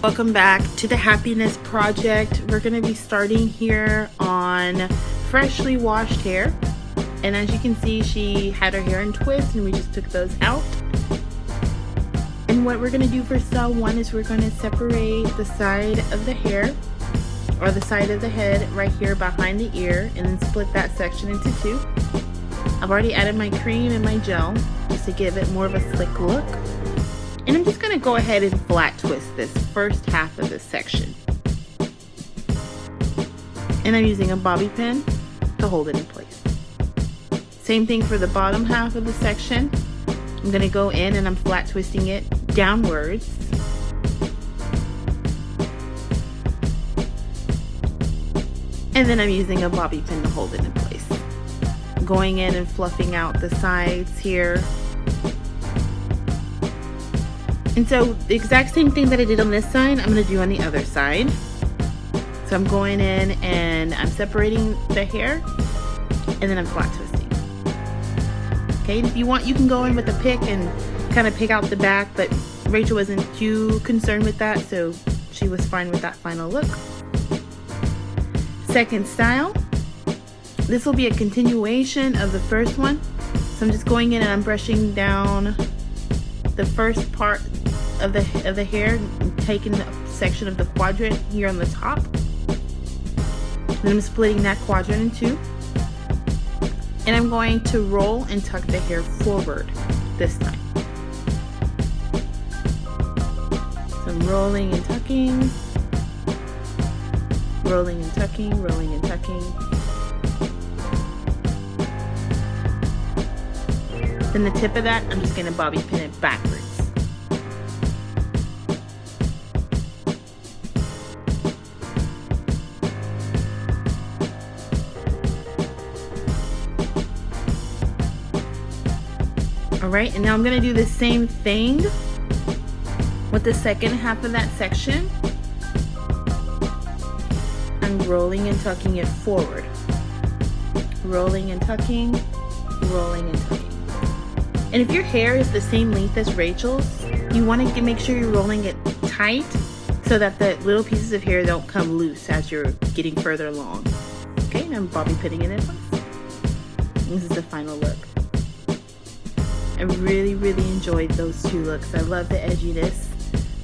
Welcome back to the Happiness Project. We're going to be starting here on freshly washed hair. And as you can see, she had her hair in twists and we just took those out. And what we're going to do for style 1 is we're going to separate the side of the hair or the side of the head right here behind the ear and then split that section into 2. I've already added my cream and my gel just to give it more of a slick look. And I'm just going to go ahead and flat twist this first half of this section. And I'm using a bobby pin to hold it in place. Same thing for the bottom half of the section. I'm going to go in and I'm flat twisting it downwards. And then I'm using a bobby pin to hold it in place. Going in and fluffing out the sides here. And so the exact same thing that I did on this side, I'm going to do on the other side. So I'm going in and I'm separating the hair and then I'm flat twisting. Okay, and if you want, you can go in with a pick and kind of pick out the back, but Rachel wasn't too concerned with that, so she was fine with that final look. Second style. This will be a continuation of the first one. So I'm just going in and I'm brushing down the first part of the hair, taking the section of the quadrant here on the top. Then I'm splitting that quadrant in 2. And I'm going to roll and tuck the hair forward this time. So I'm rolling and tucking, rolling and tucking, rolling and tucking. Then the tip of that, I'm just going to bobby pin it backwards. Alright, and now I'm going to do the same thing with the second half of that section. I'm rolling and tucking it forward. Rolling and tucking, rolling and tucking. And if your hair is the same length as Rachel's, you want to make sure you're rolling it tight so that the little pieces of hair don't come loose as you're getting further along. Okay, and I'm bobby pinning it in place. This is the final look. I really enjoyed those 2 looks. I love the edginess,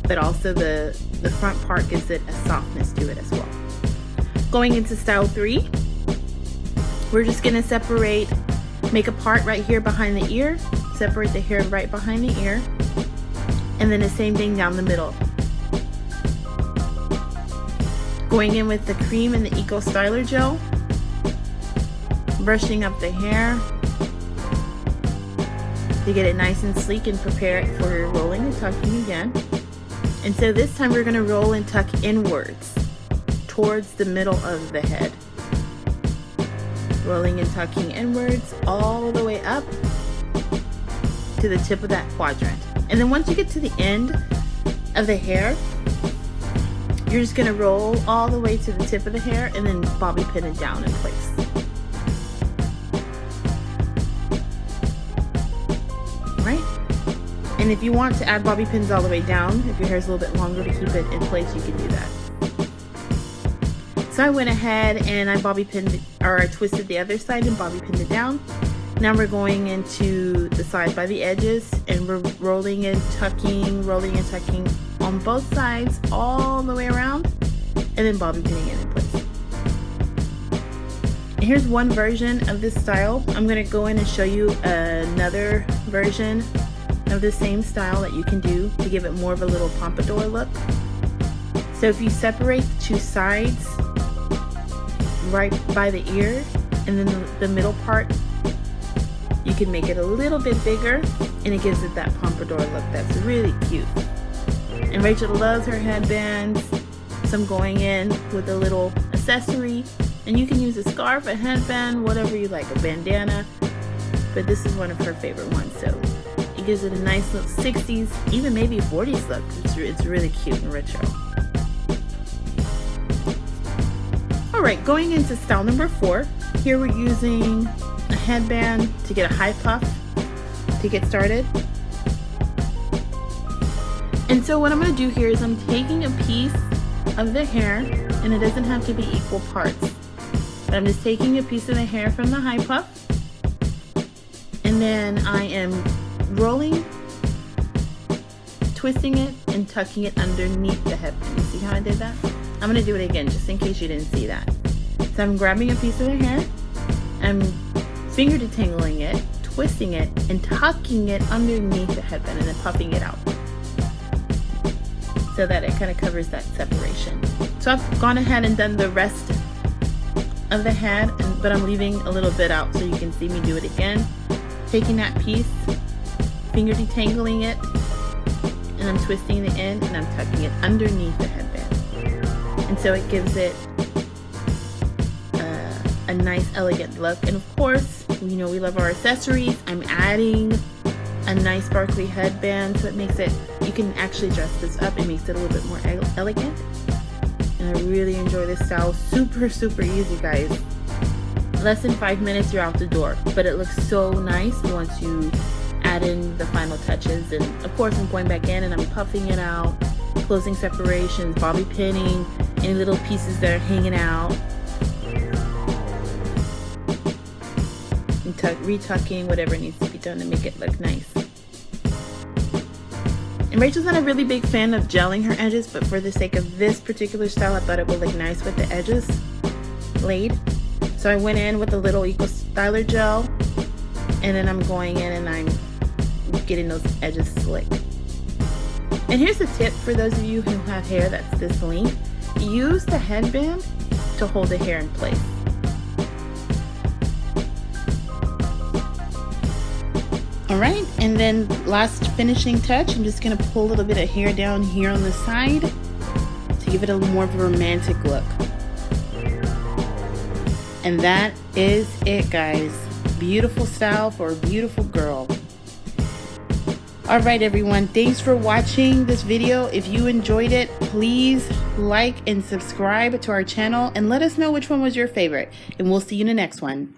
but also the front part gives it a softness to it as well. Going into style 3, we're just going to make a part right here behind the ear, separate the hair right behind the ear, and then the same thing down the middle. Going in with the cream and the Eco Styler gel, brushing up the hair to get it nice and sleek and prepare it for rolling and tucking again. And so this time we're going to roll and tuck inwards towards the middle of the head. Rolling and tucking inwards all the way up to the tip of that quadrant. And then once you get to the end of the hair, you're just going to roll all the way to the tip of the hair and then bobby pin it down in place. Right? And if you want to add bobby pins all the way down, if your hair is a little bit longer to keep it in place, you can do that. So I went ahead and I twisted the other side and bobby pinned it down. Now we're going into the side by the edges and we're rolling and tucking on both sides all the way around and then bobby pinning it in place. And here's one version of this style. I'm going to go in and show you another version of the same style that you can do to give it more of a little pompadour look. So if you separate the 2 sides right by the ear and then the middle part, you can make it a little bit bigger and it gives it that pompadour look that's really cute. And Rachel loves her headbands, so I'm going in with a little accessory, and you can use a scarf, a headband, whatever you like, a bandana, but this is one of her favorite ones, so it gives it a nice little 60s, even maybe 40s look. It's really cute and retro. Alright, going into style number 4, here we're using a headband to get a high puff to get started. And so what I'm going to do here is I'm taking a piece of the hair, and it doesn't have to be equal parts, but I'm just taking a piece of the hair from the high puff, and then I am rolling, twisting it, and tucking it underneath the headband. You see how I did that? I'm going to do it again just in case you didn't see that. So I'm grabbing a piece of the hair, I'm finger detangling it, twisting it, and tucking it underneath the headband, and then puffing it out so that it kind of covers that separation. So I've gone ahead and done the rest of the head, but I'm leaving a little bit out so you can see me do it again. Taking that piece, finger detangling it, and I'm twisting the end, and I'm tucking it underneath the headband. And so it gives it a nice elegant look. And of course, you know, we love our accessories. I'm adding a nice sparkly headband, so it makes it, you can actually dress this up. It makes it a little bit more elegant. And I really enjoy this style. Super easy, guys. Less than 5 minutes, you're out the door. But it looks so nice once you add in the final touches. And of course, I'm going back in and I'm puffing it out, closing separations, bobby pinning any little pieces that are hanging out, and retucking whatever needs to be done to make it look nice. And Rachel's not a really big fan of gelling her edges, but for the sake of this particular style, I thought it would look nice with the edges laid. So I went in with a little Eco Styler gel, and then I'm going in and I'm getting those edges slick. And here's a tip for those of you who have hair that's this length. Use the headband to hold the hair in place. Alright, and then last finishing touch, I'm just going to pull a little bit of hair down here on the side to give it a little more of a romantic look. And that is it, guys. Beautiful style for a beautiful girl. Alright everyone, thanks for watching this video. If you enjoyed it, please like and subscribe to our channel and let us know which one was your favorite. And we'll see you in the next one.